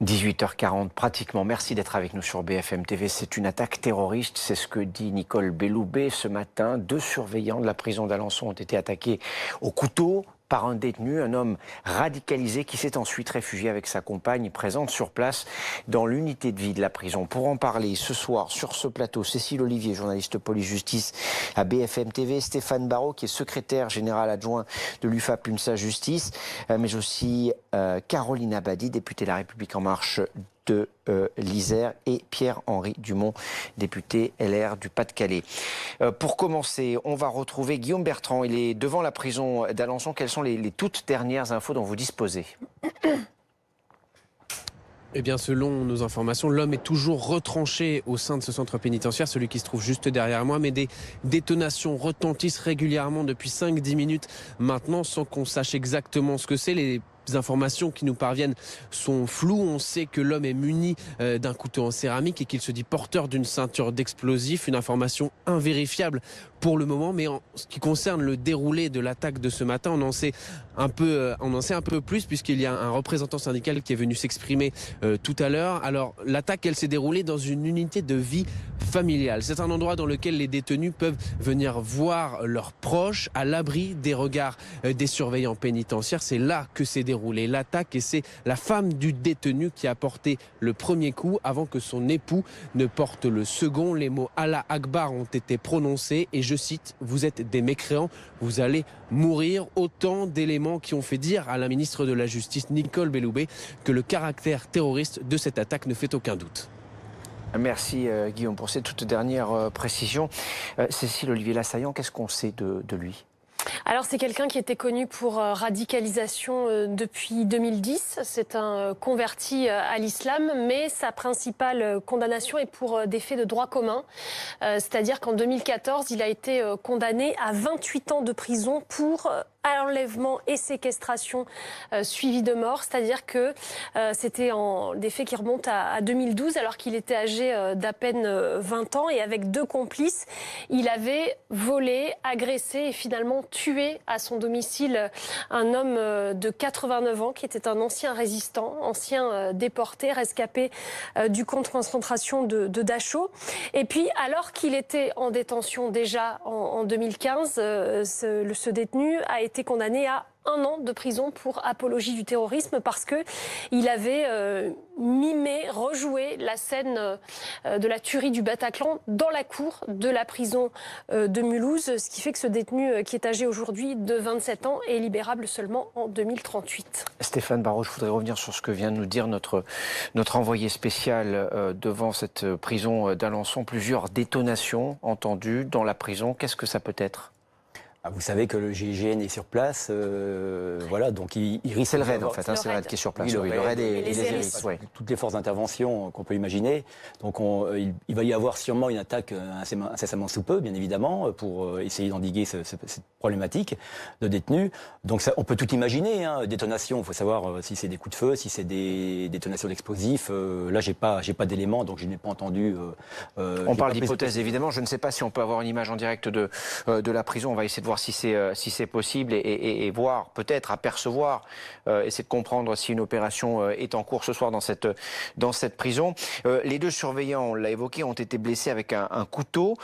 18h40 pratiquement. Merci d'être avec nous sur BFM TV. C'est une attaque terroriste, c'est ce que dit Nicole Belloubet ce matin. 2 surveillants de la prison d'Alençon ont été attaqués au couteau par un détenu, un homme radicalisé qui s'est ensuite réfugié avec sa compagne présente sur place dans l'unité de vie de la prison. Pour en parler ce soir sur ce plateau, Cécile Olivier, journaliste police-justice à BFM TV, Stéphane Barraud qui est secrétaire général adjoint de l'UFAP UNSA Justice, mais aussi Caroline Abadi, députée de La République En Marche de l'Isère, et Pierre-Henri Dumont, député LR du Pas-de-Calais. Pour commencer, on va retrouver Guillaume Bertrand. Il est devant la prison d'Alençon. Quelles sont les toutes dernières infos dont vous disposez ? Eh bien, selon nos informations, l'homme est toujours retranché au sein de ce centre pénitentiaire, celui qui se trouve juste derrière moi, mais des détonations retentissent régulièrement depuis 5-10 minutes maintenant, sans qu'on sache exactement ce que c'est. Les informations qui nous parviennent sont floues. On sait que l'homme est muni d'un couteau en céramique et qu'il se dit porteur d'une ceinture d'explosifs, une information invérifiable pour le moment, mais en ce qui concerne le déroulé de l'attaque de ce matin, on en sait un peu plus, puisqu'il y a un représentant syndical qui est venu s'exprimer tout à l'heure. Alors, l'attaque, elle s'est déroulée dans une unité de vie familiale. C'est un endroit dans lequel les détenus peuvent venir voir leurs proches à l'abri des regards des surveillants pénitentiaires. C'est là que s'est déroulée l'attaque et c'est la femme du détenu qui a porté le premier coup avant que son époux ne porte le second. Les mots Allah Akbar ont été prononcés et je cite, vous êtes des mécréants, vous allez mourir. Autant d'éléments qui ont fait dire à la ministre de la Justice, Nicole Belloubet, que le caractère terroriste de cette attaque ne fait aucun doute. Merci Guillaume pour ces toutes dernières précisions. Cécile Olivier Lassaillant, qu'est-ce qu'on sait de lui ? Alors c'est quelqu'un qui était connu pour radicalisation depuis 2010. C'est un converti à l'islam, mais sa principale condamnation est pour des faits de droit commun. C'est-à-dire qu'en 2014, il a été condamné à 28 ans de prison pour enlèvement et séquestration suivi de mort. C'est-à-dire que c'était des faits qui remontent à 2012, alors qu'il était âgé d'à peine 20 ans. Et avec 2 complices, il avait volé, agressé et finalement tué à son domicile un homme de 89 ans qui était un ancien résistant, ancien déporté, rescapé du camp de concentration de Dachau. Et puis, alors qu'il était en détention déjà en 2015, ce détenu a été condamné à 1 an de prison pour apologie du terrorisme parce que il avait mimé, rejoué la scène de la tuerie du Bataclan dans la cour de la prison de Mulhouse, ce qui fait que ce détenu qui est âgé aujourd'hui de 27 ans est libérable seulement en 2038. Stéphane Barraud, je voudrais revenir sur ce que vient de nous dire notre envoyé spécial devant cette prison d'Alençon. Plusieurs détonations entendues dans la prison. Qu'est-ce que ça peut être ? Vous savez que le GIGN est sur place, voilà, donc il risque... C'est le RAID en fait, c'est le RAID qui est sur place. Oui, le RAID et les hélices. Ouais. Toutes les forces d'intervention qu'on peut imaginer. Donc il va y avoir sûrement une attaque incessamment sous peu, bien évidemment, pour essayer d'endiguer cette problématique de détenus. Donc ça, on peut tout imaginer, hein, détonation, il faut savoir si c'est des coups de feu, si c'est des détonations d'explosifs. Là, j'ai pas d'éléments, donc je n'ai pas entendu... on parle d'hypothèse, évidemment. Je ne sais pas si on peut avoir une image en direct de la prison. On va essayer de voir si c'est possible et voir, peut-être apercevoir, essayer de comprendre si une opération est en cours ce soir dans cette prison. Les 2 surveillants, on l'a évoqué, ont été blessés avec un couteau.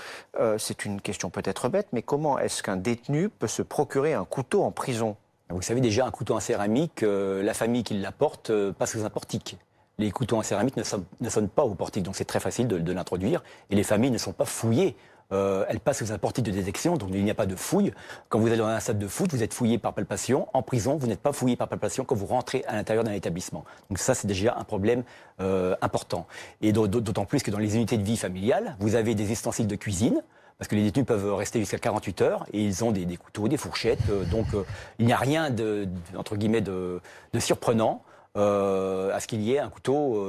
C'est une question peut-être bête, mais comment est-ce qu'un détenu peut se procurer un couteau en prison ? Vous savez déjà, un couteau en céramique, la famille qui l'apporte passe sous un portique. Les couteaux en céramique ne sonnent pas au portique, donc c'est très facile de l'introduire. Et les familles ne sont pas fouillées. Elle passe sous un portique de détection, donc il n'y a pas de fouille. Quand vous allez dans un stade de foot, vous êtes fouillé par palpation. En prison, vous n'êtes pas fouillé par palpation quand vous rentrez à l'intérieur d'un établissement. Donc ça, c'est déjà un problème important. Et d'autant plus que dans les unités de vie familiale, vous avez des ustensiles de cuisine, parce que les détenus peuvent rester jusqu'à 48 heures, et ils ont des couteaux, des fourchettes. Donc il n'y a rien entre guillemets, de surprenant à ce qu'il y ait un couteau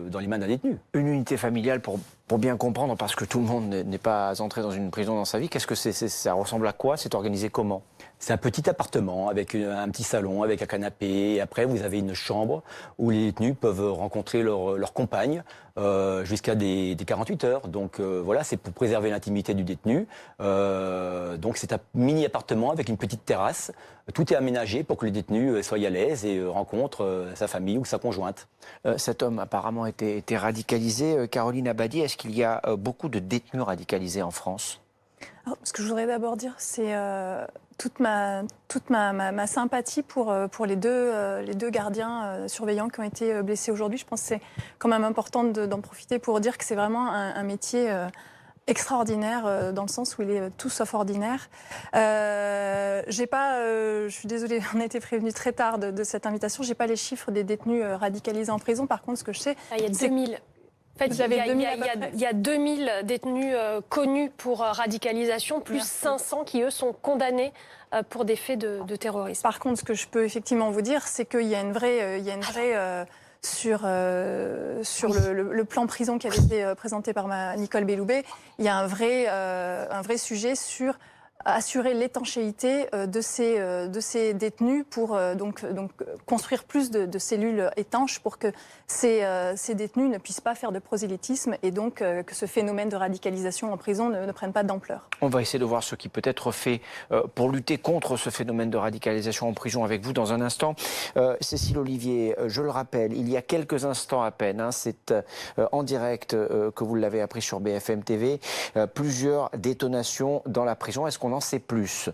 dans les mains d'un détenu. Une unité familiale, pour Pour bien comprendre, parce que tout le monde n'est pas entré dans une prison dans sa vie, qu'est-ce que ça ressemble à quoi? C'est organisé comment? C'est un petit appartement avec un petit salon, avec un canapé. Et après, vous avez une chambre où les détenus peuvent rencontrer leur compagne jusqu'à des 48 heures. Donc voilà, c'est pour préserver l'intimité du détenu. Donc c'est un mini appartement avec une petite terrasse. Tout est aménagé pour que les détenus soient à l'aise et rencontrent sa famille ou sa conjointe. Cet homme apparemment était radicalisé. Caroline Abadie, est-ce qu'il y a beaucoup de détenus radicalisés en France? Alors, ce que je voudrais d'abord dire, c'est toute ma sympathie pour les deux gardiens surveillants qui ont été blessés aujourd'hui. Je pense que c'est quand même important d'en profiter pour dire que c'est vraiment un métier extraordinaire dans le sens où il est tout sauf ordinaire. Je suis désolée, on a été prévenus très tard de cette invitation. J'ai pas les chiffres des détenus radicalisés en prison. Par contre, ce que je sais, il y a 2000. En fait, il y a 2000 détenus connus pour radicalisation, plus 500 qui, eux, sont condamnés pour des faits de terrorisme. Par contre, ce que je peux effectivement vous dire, c'est qu'il y a une vraie sur le plan prison qui avait été présenté par Nicole Belloubet, il y a un vrai sujet sur assurer l'étanchéité de ces détenus pour donc construire plus de cellules étanches pour que ces détenus ne puissent pas faire de prosélytisme et donc que ce phénomène de radicalisation en prison ne prenne pas d'ampleur. On va essayer de voir ce qui peut être fait pour lutter contre ce phénomène de radicalisation en prison avec vous dans un instant. Cécile Olivier, je le rappelle, il y a quelques instants à peine, c'est en direct que vous l'avez appris sur BFM TV, plusieurs détonations dans la prison. Est-ce qu'on en sait plus?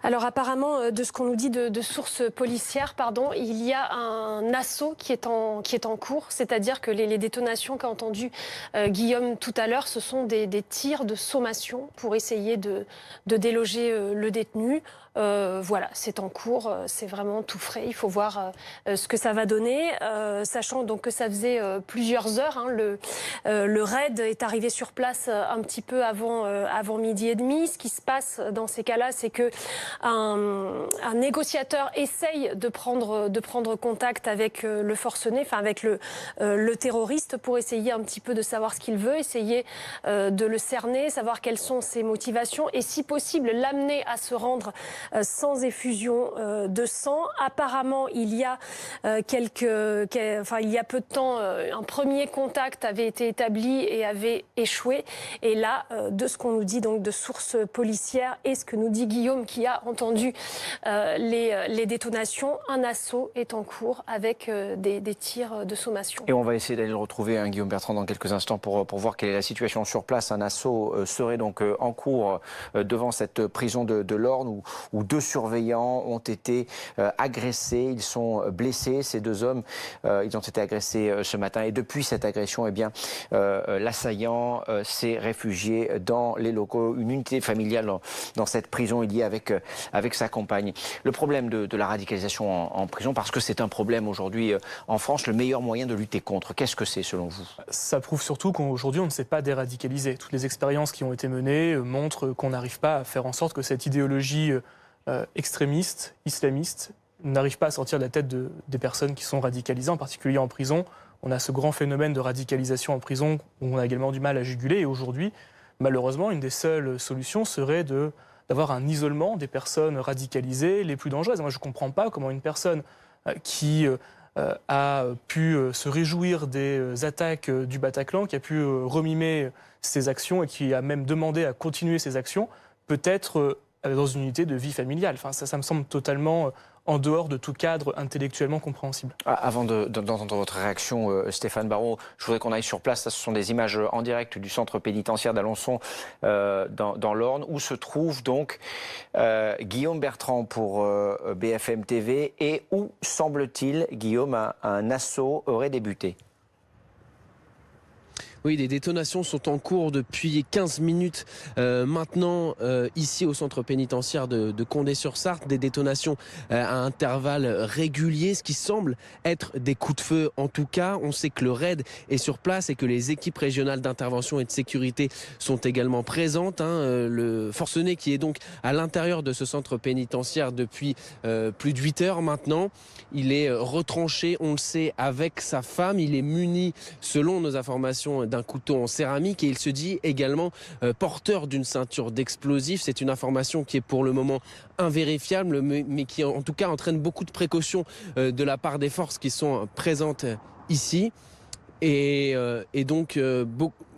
Alors apparemment, de ce qu'on nous dit de sources policières, il y a un assaut qui est en cours, c'est-à-dire que les détonations qu'a entendu Guillaume tout à l'heure, ce sont des tirs de sommation pour essayer de déloger le détenu. Voilà, c'est en cours, c'est vraiment tout frais. Il faut voir ce que ça va donner, sachant donc que ça faisait plusieurs heures. Le raid est arrivé sur place un petit peu avant midi et demi. Ce qui se passe dans ces cas-là, c'est que un négociateur essaye de prendre contact avec le forcené, enfin avec le terroriste, pour essayer un petit peu de savoir ce qu'il veut, essayer de le cerner, savoir quelles sont ses motivations et si possible l'amener à se rendre sans effusion de sang. Apparemment, il y a il y a peu de temps, un premier contact avait été établi et avait échoué. Et là, de ce qu'on nous dit donc de sources policières et ce que nous dit Guillaume qui a entendu les détonations, un assaut est en cours avec des tirs de sommation. Et on va essayer d'aller le retrouver, Guillaume Bertrand, dans quelques instants pour voir quelle est la situation sur place. Un assaut serait donc en cours devant cette prison de l'Orne où deux surveillants ont été agressés. Ils sont blessés, ces deux hommes. Ils ont été agressés ce matin. Et depuis cette agression, l'assaillant s'est réfugié dans les locaux. Une unité familiale dans cette prison, il y est avec sa compagne. Le problème de la radicalisation en prison, parce que c'est un problème aujourd'hui en France, le meilleur moyen de lutter contre, qu'est-ce que c'est selon vous? Ça prouve surtout qu'aujourd'hui on ne sait pas déradicaliser. Toutes les expériences qui ont été menées montrent qu'on n'arrive pas à faire en sorte que cette idéologie extrémiste, islamiste, n'arrive pas à sortir de la tête des personnes qui sont radicalisées, en particulier en prison. On a ce grand phénomène de radicalisation en prison où on a également du mal à juguler. Et aujourd'hui, malheureusement, une des seules solutions serait d'avoir un isolement des personnes radicalisées les plus dangereuses. Moi, je ne comprends pas comment une personne qui a pu se réjouir des attaques du Bataclan, qui a pu remimer ses actions et qui a même demandé à continuer ses actions, peut être dans une unité de vie familiale. Enfin, ça me semble totalement en dehors de tout cadre intellectuellement compréhensible. Avant d'entendre votre réaction, Stéphane Barraud, je voudrais qu'on aille sur place. Ce sont des images en direct du centre pénitentiaire d'Alençon dans l'Orne, où se trouve donc Guillaume Bertrand pour BFM TV et où, semble-t-il, Guillaume, un assaut aurait débuté. Oui, des détonations sont en cours depuis 15 minutes maintenant ici au centre pénitentiaire de Condé-sur-Sarthe. Des détonations à intervalles réguliers, ce qui semble être des coups de feu en tout cas. On sait que le RAID est sur place et que les équipes régionales d'intervention et de sécurité sont également présentes. Le forcené qui est donc à l'intérieur de ce centre pénitentiaire depuis plus de 8 heures maintenant. Il est retranché, on le sait, avec sa femme. Il est muni, selon nos informations, d'un couteau en céramique et il se dit également porteur d'une ceinture d'explosifs. C'est une information qui est pour le moment invérifiable, mais qui en tout cas entraîne beaucoup de précautions de la part des forces qui sont présentes ici. Et donc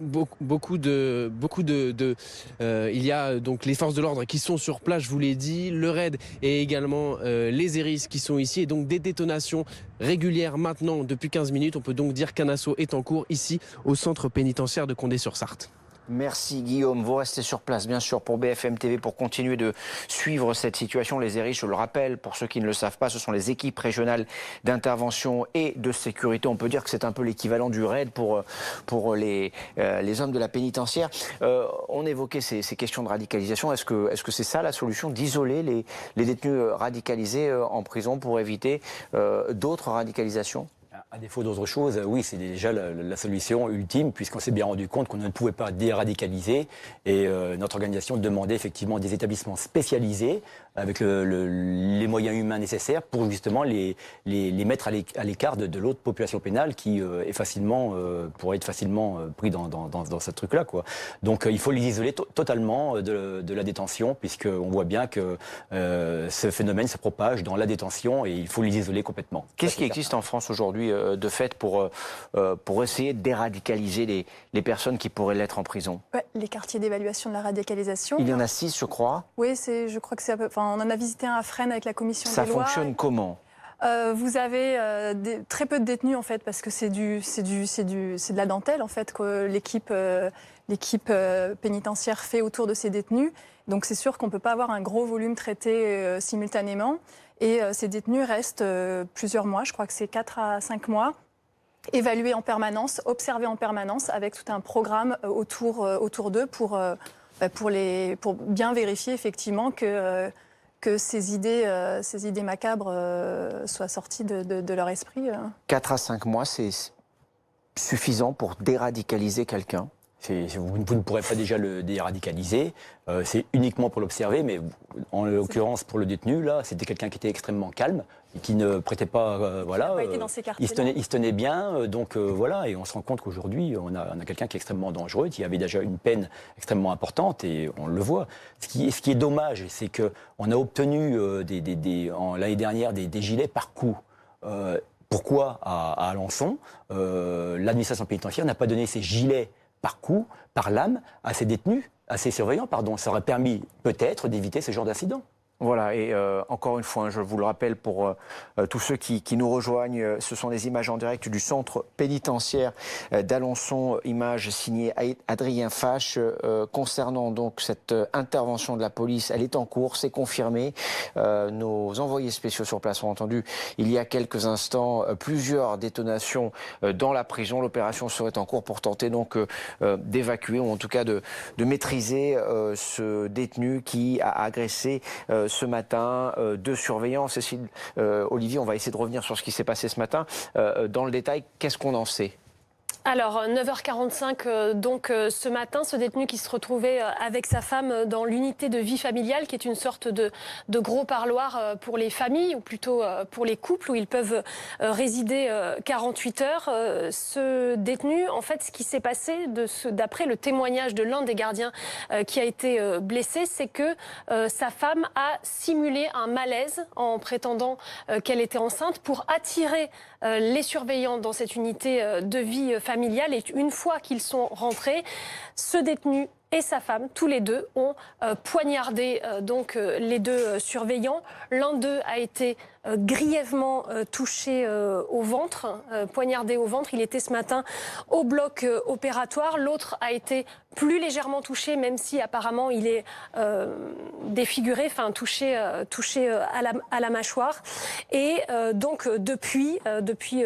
beaucoup de il y a donc les forces de l'ordre qui sont sur place, je vous l'ai dit, le RAID et également les hérisses qui sont ici, et donc des détonations régulières maintenant depuis 15 minutes. On peut donc dire qu'un assaut est en cours ici au centre pénitentiaire de Condé-sur-Sarthe. Merci Guillaume, vous restez sur place bien sûr pour BFM TV pour continuer de suivre cette situation. Les hérisses, je le rappelle, pour ceux qui ne le savent pas, ce sont les équipes régionales d'intervention et de sécurité. On peut dire que c'est un peu l'équivalent du RAID pour les hommes de la pénitentiaire. On évoquait ces questions de radicalisation. Est-ce que c'est ça la solution, d'isoler les détenus radicalisés en prison pour éviter d'autres radicalisations ? À défaut d'autre chose, oui, c'est déjà la solution ultime, puisqu'on s'est bien rendu compte qu'on ne pouvait pas déradicaliser. Et notre organisation demandait effectivement des établissements spécialisés, avec les moyens humains nécessaires, pour justement les mettre à l'écart de l'autre population pénale qui pourrait être facilement pris dans ce truc-là, quoi. Donc il faut les isoler totalement de la détention, puisqu'on voit bien que ce phénomène se propage dans la détention et il faut les isoler complètement. Qu'est-ce qui existe en France aujourd'hui de fait pour essayer de déradicaliser les personnes qui pourraient l'être en prison? Les quartiers d'évaluation de la radicalisation. Il y en a 6, je crois. Oui, je crois que c'est on en a visité un à Fresnes avec la commission des lois. Ça fonctionne comment? Vous avez très peu de détenus en fait, parce que c'est de la dentelle en fait que l'équipe pénitentiaire fait autour de ces détenus. Donc c'est sûr qu'on ne peut pas avoir un gros volume traité simultanément. Et ces détenus restent plusieurs mois, je crois que c'est 4 à 5 mois, évalués en permanence, observés en permanence, avec tout un programme autour d'eux pour bien vérifier effectivement que ces idées macabres soient sorties de leur esprit. 4 à 5 mois, c'est suffisant pour déradicaliser quelqu'un? Vous ne pourrez pas déjà le déradicaliser, c'est uniquement pour l'observer, mais en l'occurrence pour le détenu, là, c'était quelqu'un qui était extrêmement calme et qui ne prêtait pas, voilà, pas été dans ces il se tenait bien, donc voilà, et on se rend compte qu'aujourd'hui, on a quelqu'un qui est extrêmement dangereux, qui avait déjà une peine extrêmement importante, et on le voit. Ce qui est dommage, c'est qu'on a obtenu l'année dernière des gilets par coup. Pourquoi à Alençon, l'administration pénitentiaire n'a pas donné ces gilets par coup, par lame, à ces détenus, à ces surveillants, pardon. Ça aurait permis peut-être d'éviter ce genre d'incident. Voilà, et encore une fois, je vous le rappelle pour tous ceux qui nous rejoignent, ce sont des images en direct du centre pénitentiaire d'Alençon, images signées Adrien Fache, concernant donc cette intervention de la police. Elle est en cours, c'est confirmé. Nos envoyés spéciaux sur place ont entendu il y a quelques instants plusieurs détonations dans la prison. L'opération serait en cours pour tenter donc d'évacuer, ou en tout cas de maîtriser ce détenu qui a agressé ce matin, 2 surveillants. Cécile, Olivier, on va essayer de revenir sur ce qui s'est passé ce matin. Dans le détail, qu'est-ce qu'on en sait ? Alors, 9h45, donc ce matin, ce détenu qui se retrouvait avec sa femme dans l'unité de vie familiale, qui est une sorte de gros parloir pour les familles, ou plutôt pour les couples, où ils peuvent résider 48 heures. Ce détenu, en fait, ce qui s'est passé, d'après le témoignage de l'un des gardiens qui a été blessé, c'est que sa femme a simulé un malaise en prétendant qu'elle était enceinte pour attirer les surveillants dans cette unité de vie familiale. Et une fois qu'ils sont rentrés, ce détenu et sa femme, tous les deux, ont poignardé les 2 surveillants. L'un d'eux a été grièvement touché au ventre, poignardé au ventre. Il était ce matin au bloc opératoire. L'autre a été plus légèrement touché, même si apparemment il est défiguré, enfin touché à la mâchoire. Et donc depuis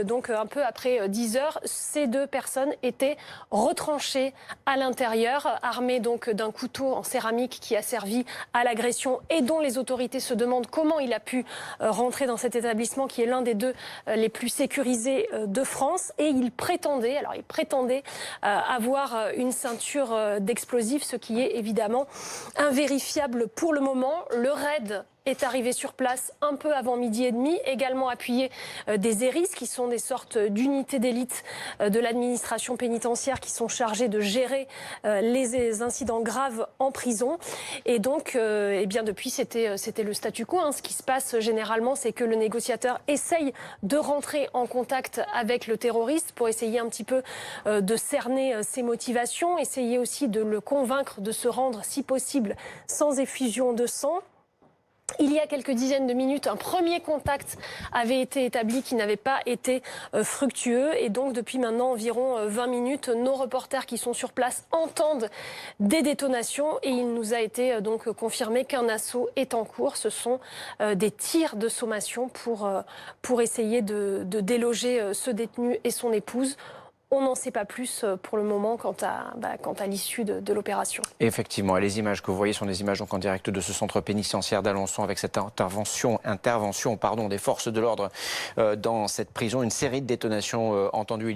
donc un peu après 10 heures, ces 2 personnes étaient retranchées à l'intérieur, armées donc d'un couteau en céramique qui a servi à l'agression et dont les autorités se demandent comment il a pu rentrer dans cet établissement qui est l'un des 2 les plus sécurisés de France. Et il prétendait avoir une ceinture d'explosifs, ce qui est évidemment invérifiable pour le moment. Le RAID est arrivé sur place un peu avant 12h30, également appuyé des ERIS, qui sont des sortes d'unités d'élite de l'administration pénitentiaire qui sont chargées de gérer les incidents graves en prison. Et donc, eh bien, depuis, c'était le statu quo. Ce qui se passe généralement, c'est que le négociateur essaye de rentrer en contact avec le terroriste pour essayer un petit peu de cerner ses motivations, essayer aussi de le convaincre de se rendre, si possible, sans effusion de sang. Il y a quelques dizaines de minutes, un premier contact avait été établi qui n'avait pas été fructueux. Et donc, depuis maintenant environ 20 minutes, nos reporters qui sont sur place entendent des détonations. Et il nous a été donc confirmé qu'un assaut est en cours. Ce sont des tirs de sommation pour essayer de déloger ce détenu et son épouse. On n'en sait pas plus pour le moment quant à l'issue de l'opération. Effectivement, et les images que vous voyez sont des images donc en direct de ce centre pénitentiaire d'Alençon avec cette intervention des forces de l'ordre dans cette prison. Une série de détonations entendues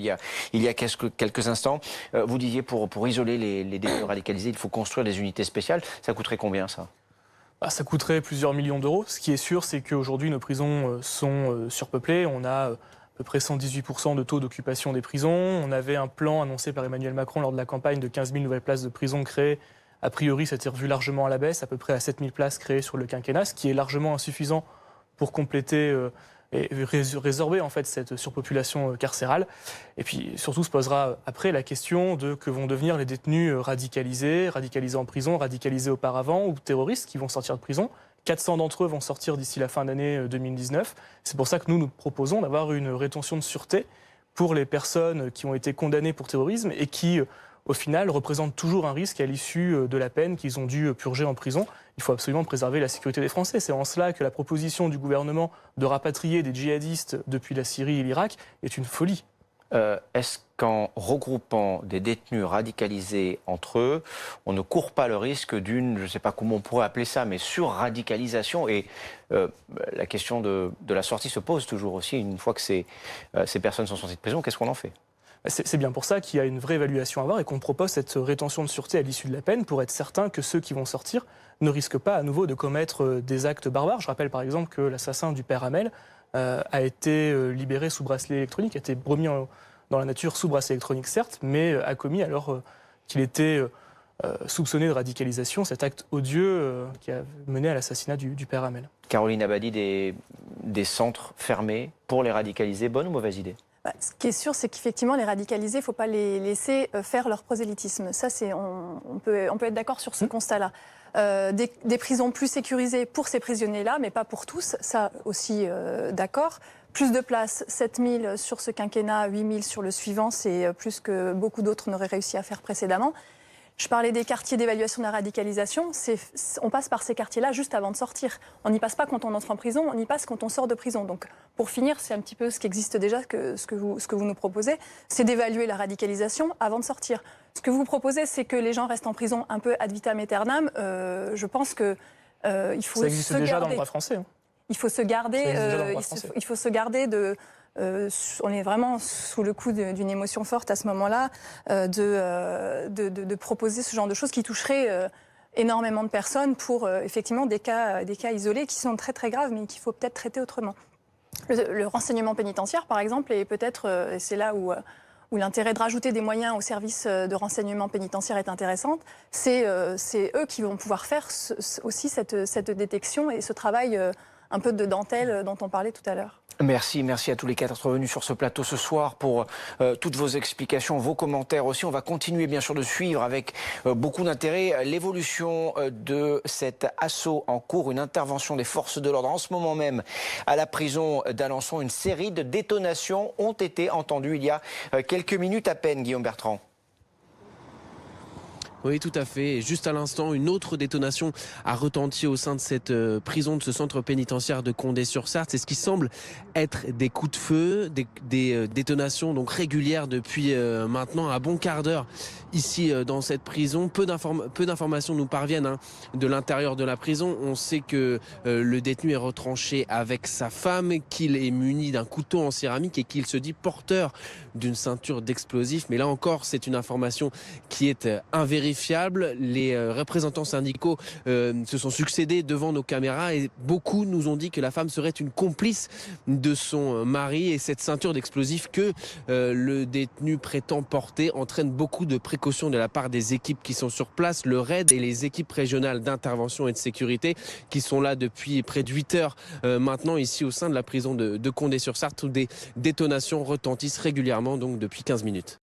il y a quelques instants. Vous disiez pour isoler les détenus radicalisés, il faut construire des unités spéciales. Ça coûterait combien ça ? Ça coûterait plusieurs millions d'euros. Ce qui est sûr, c'est qu'aujourd'hui, nos prisons sont surpeuplées. On a à peu près 118% de taux d'occupation des prisons. On avait un plan annoncé par Emmanuel Macron lors de la campagne de 15 000 nouvelles places de prison créées. A priori, ça s'est revu largement à la baisse, à peu près à 7 000 places créées sur le quinquennat, ce qui est largement insuffisant pour compléter et résorber en fait cette surpopulation carcérale. Et puis surtout se posera après la question de que vont devenir les détenus radicalisés en prison, radicalisés auparavant ou terroristes qui vont sortir de prison. 400 d'entre eux vont sortir d'ici la fin d'année 2019. C'est pour ça que nous proposons d'avoir une rétention de sûreté pour les personnes qui ont été condamnées pour terrorisme et qui, au final, représentent toujours un risque à l'issue de la peine qu'ils ont dû purger en prison. Il faut absolument préserver la sécurité des Français. C'est en cela que la proposition du gouvernement de rapatrier des djihadistes depuis la Syrie et l'Irak est une folie. Est-ce qu'en regroupant des détenus radicalisés entre eux, on ne court pas le risque d'une, je ne sais pas comment on pourrait appeler ça, mais surradicalisation? Et la question de la sortie se pose toujours aussi, une fois que ces personnes sont sorties de prison, qu'est-ce qu'on en fait? C'est bien pour ça qu'il y a une vraie évaluation à avoir et qu'on propose cette rétention de sûreté à l'issue de la peine pour être certain que ceux qui vont sortir ne risquent pas à nouveau de commettre des actes barbares. Je rappelle par exemple que l'assassin du père Hamel a été libéré sous bracelet électronique, a été remis dans la nature sous bracelet électronique certes, mais a commis alors qu'il était soupçonné de radicalisation cet acte odieux qui a mené à l'assassinat du père Hamel. Caroline Abadie, des centres fermés pour les radicalisés, bonne ou mauvaise idée? Ce qui est sûr, c'est qu'effectivement, les radicalisés, il ne faut pas les laisser faire leur prosélytisme. Ça, on peut être d'accord sur ce constat-là. Des prisons plus sécurisées pour ces prisonniers-là, mais pas pour tous, ça aussi d'accord. Plus de places, 7 000 sur ce quinquennat, 8 000 sur le suivant, c'est plus que beaucoup d'autres n'auraient réussi à faire précédemment. Je parlais des quartiers d'évaluation de la radicalisation. On passe par ces quartiers-là juste avant de sortir. On n'y passe pas quand on entre en prison, on y passe quand on sort de prison. Donc, pour finir, c'est un petit peu ce qui existe déjà, ce que vous nous proposez, c'est d'évaluer la radicalisation avant de sortir. Ce que vous proposez, c'est que les gens restent en prison un peu ad vitam aeternam. Je pense que il faut ça existe déjà dans le droit français. Il faut se garder. Il faut se garder de. On est vraiment sous le coup d'une émotion forte à ce moment-là, de proposer ce genre de choses qui toucheraient énormément de personnes pour effectivement des cas isolés qui sont très très graves, mais qu'il faut peut-être traiter autrement. Le renseignement pénitentiaire, par exemple, est peut-être, et c'est là où l'intérêt de rajouter des moyens au service de renseignement pénitentiaire est intéressant, c'est eux qui vont pouvoir faire aussi cette détection et ce travail un peu de dentelle dont on parlait tout à l'heure. Merci à tous les quatre d'être venus sur ce plateau ce soir pour toutes vos explications, vos commentaires aussi. On va continuer bien sûr de suivre avec beaucoup d'intérêt l'évolution de cet assaut en cours, une intervention des forces de l'ordre en ce moment même à la prison d'Alençon. Une série de détonations ont été entendues il y a quelques minutes à peine, Guillaume Bertrand. Oui, tout à fait. Et juste à l'instant, une autre détonation a retenti au sein de cette prison, de ce centre pénitentiaire de Condé-sur-Sarthe. C'est ce qui semble être des coups de feu, des détonations donc régulières depuis maintenant un bon quart d'heure ici dans cette prison. Peu d'informations nous parviennent de l'intérieur de la prison. On sait que le détenu est retranché avec sa femme, qu'il est muni d'un couteau en céramique et qu'il se dit porteur d'une ceinture d'explosifs. Mais là encore, c'est une information qui est invérifiée. vérifiable. Les représentants syndicaux se sont succédés devant nos caméras et beaucoup nous ont dit que la femme serait une complice de son mari. Et cette ceinture d'explosifs que le détenu prétend porter entraîne beaucoup de précautions de la part des équipes qui sont sur place, le RAID et les équipes régionales d'intervention et de sécurité qui sont là depuis près de 8 heures maintenant ici au sein de la prison de Condé-sur-Sarthe où des détonations retentissent régulièrement donc depuis 15 minutes.